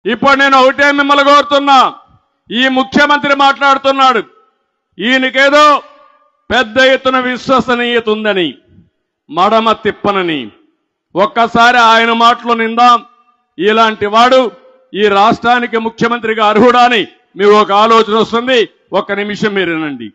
ఇప్పుడు నేను ఒకటే మిమ్మల్ని కోరుతున్నా, ఈ ముఖ్యమంత్రి మాట్లాడుతున్నాడు, ఈయనకేదో పెద్ద ఎత్తున విశ్వసనీయత ఉందని, మడమ తిప్పనని. ఒక్కసారి ఆయన మాటలు నిందాం. ఇలాంటి వాడు ఈ రాష్ట్రానికి ముఖ్యమంత్రిగా అర్హుడా అని మీకు ఒక ఆలోచన వస్తుంది. ఒక్క నిమిషం మీరు వినండి.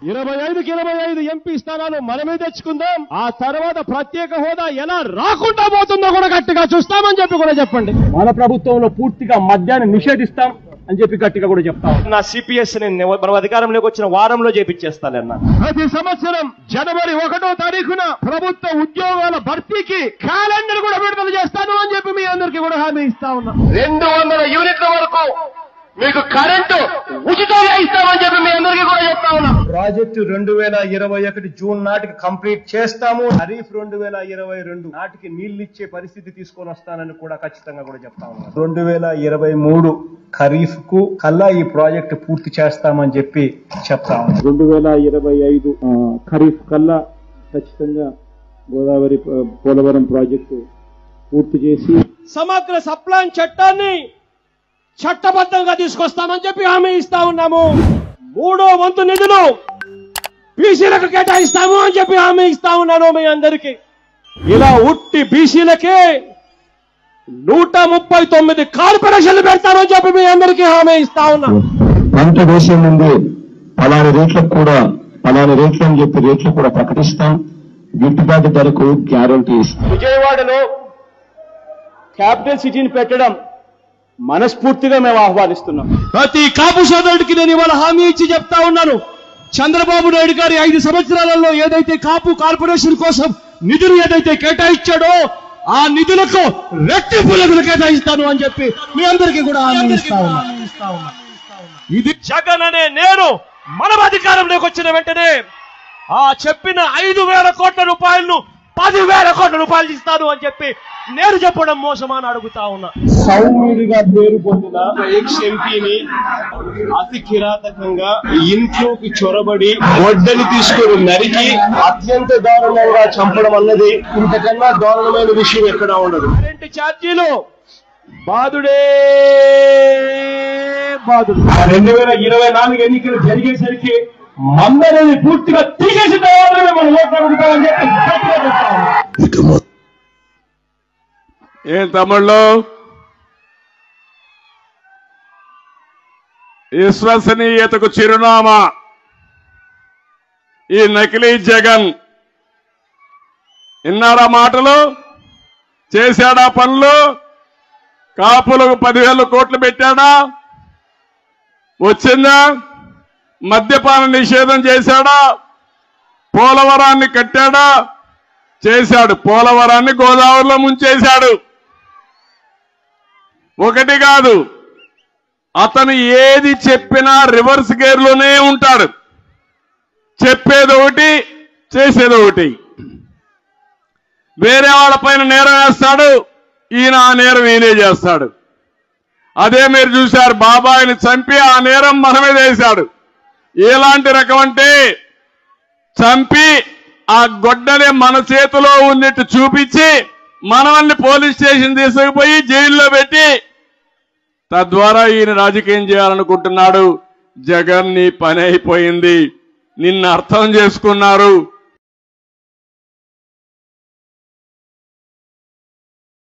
25కి 25 ఎంపీ స్థానాలు మనమే తెచ్చుకుందాం. ఆ తర్వాత ప్రత్యేక హోదా ఎలా రాకుండా పోతుందో కూడా గట్టిగా చూస్తామని చెప్పి కూడా చెప్పండి. మన ప్రభుత్వంలో పూర్తిగా మద్యాన్ని నిషేధిస్తాం అని చెప్పి గట్టిగా కూడా చెప్తాం. నా సిపిఎస్ మనం అధికారంలోకి వచ్చిన వారంలో చేపించేస్తానన్నా. ప్రతి సంవత్సరం జనవరి 1వ తారీఖున ప్రభుత్వ ఉద్యోగాల భర్తీకి క్యాలెండర్ కూడా విడుదల చేస్తాను అని చెప్పి మీ అందరికీ కూడా హామీ ఇస్తా ఉన్నా. 200 యూనిట్ల వరకు మీకు కరెంటు ఉచితంగా ఇస్తామని చెప్పి మీ అందరికీ కూడా చెప్తా ఉన్నా. ప్రాజెక్టు 2021 జూన్ నాటికి కంప్లీట్ చేస్తాము. ఖరీఫ్ 2022 నాటికి నీళ్లు ఇచ్చే పరిస్థితి తీసుకొని వస్తానని కూడా ఖచ్చితంగా కూడా చెప్తా ఉన్నా. 2023 ఖరీఫ్ కు కల్లా ఈ ప్రాజెక్టు పూర్తి చేస్తామని చెప్పి చెప్తా ఉన్నా. 2025 ఖరీఫ్ కల్లా ఖచ్చితంగా గోదావరి పోలవరం ప్రాజెక్టు పూర్తి చేసి సమగ్ర సప్లాన్ చట్టాన్ని చట్టబద్ధంగా తీసుకొస్తామని చెప్పి హామీ ఇస్తా ఉన్నాము. 3వ వంతు నిధులు బీసీలకు కేటాయిస్తాము అని చెప్పి హామీ ఇస్తా ఉన్నాను మీ అందరికీ. ఇలా ఉట్టి బీసీలకే 139 కార్పొరేషన్లు పెడతామని చెప్పి మీ అందరికీ హామీ ఇస్తా ఉన్నాం. పంట వేసే ముందు పలాని రేట్లకు కూడా పలాని రేట్లు అని చెప్పి రేట్లు కూడా ప్రకటిస్తాం. గిట్టుబాటు ధరకు గ్యారంటీ ఇస్తాం. విజయవాడలో క్యాపిటల్ సిటీని పెట్టడం మనస్ఫూర్తిగా మేము ఆహ్వానిస్తున్నాం. ప్రతి కాపు సోదరుడికి నేను ఇవాళ హామీ ఇచ్చి చెప్తా ఉన్నాను. చంద్రబాబు నాయుడు గారి 5 సంవత్సరాలలో ఏదైతే కాపు కార్పొరేషన్ కోసం నిధులు ఏదైతే కేటాయించాడో ఆ నిధులకు రెట్టింపు నిధులు కేటాయిస్తాను అని చెప్పి మీ అందరికీ కూడా హామీ ఇస్తా ఉన్నా. ఇది జగన్ అనే నేను మనం అధికారంలోకి వచ్చిన వెంటనే ఆ చెప్పిన 5,000 కోట్ల రూపాయలను 10,000 కోట్ల రూపాయలు ఇస్తాను అని చెప్పి నేను చెప్పడం మోసమని అడుగుతా ఉన్నా. సౌమ్యుడిగా పేరు పొందిన ఎక్స్ ఎంపీని అతి కిరాతకంగా ఇంట్లోకి చొరబడి గొడ్డలి తీసుకొని నరికి అత్యంత దారుణంగా చంపడం అన్నది ఇంతకన్నా దారుణమైన విషయం ఎక్కడా ఉండదు. కరెంటు ఛార్జీలు బాధుడే బాధుడు. 2024 ఎన్నికలు జరిగేసరికి మందరిని పూర్తిగా తీసేసిన తర్వాత మనం ఓట్లు అడుగుతామని చెప్పి ఏం తమ్ముళ్ళు, విశ్వసనీయతకు చిరునామా ఈ నకిలీ జగన్. విన్నారా మాటలు? చేశాడా పనులు? కాపులకు 10,000 కోట్లు పెట్టాడా? వచ్చిందా? మద్యపాన నిషేధం చేశాడా? పోలవరాన్ని కట్టాడా? చేశాడు. పోలవరాన్ని గోదావరిలో ముంచేశాడు. ఒకటి కాదు, అతను ఏది చెప్పినా రివర్స్ గేర్లోనే ఉంటాడు. చెప్పేది ఒకటి, చేసేది ఒకటి. వేరే వాళ్ళపైన నేరం వేస్తాడు, ఈయన ఆ నేరం ఈయనే చేస్తాడు. అదే మీరు చూశారు, బాబాయిని చంపి ఆ నేరం మనమే వేశాడు. ఎలాంటి రకం అంటే చంపి ఆ గొడ్డనే మన చేతిలో ఉన్నట్టు చూపించి మనల్ని పోలీస్ స్టేషన్ తీసుకుపోయి జైల్లో పెట్టి తద్వారా ఈయన రాజకీయం చేయాలనుకుంటున్నాడు. జగన్ నీ పని అయిపోయింది, నిన్ను అర్థం చేసుకున్నారు.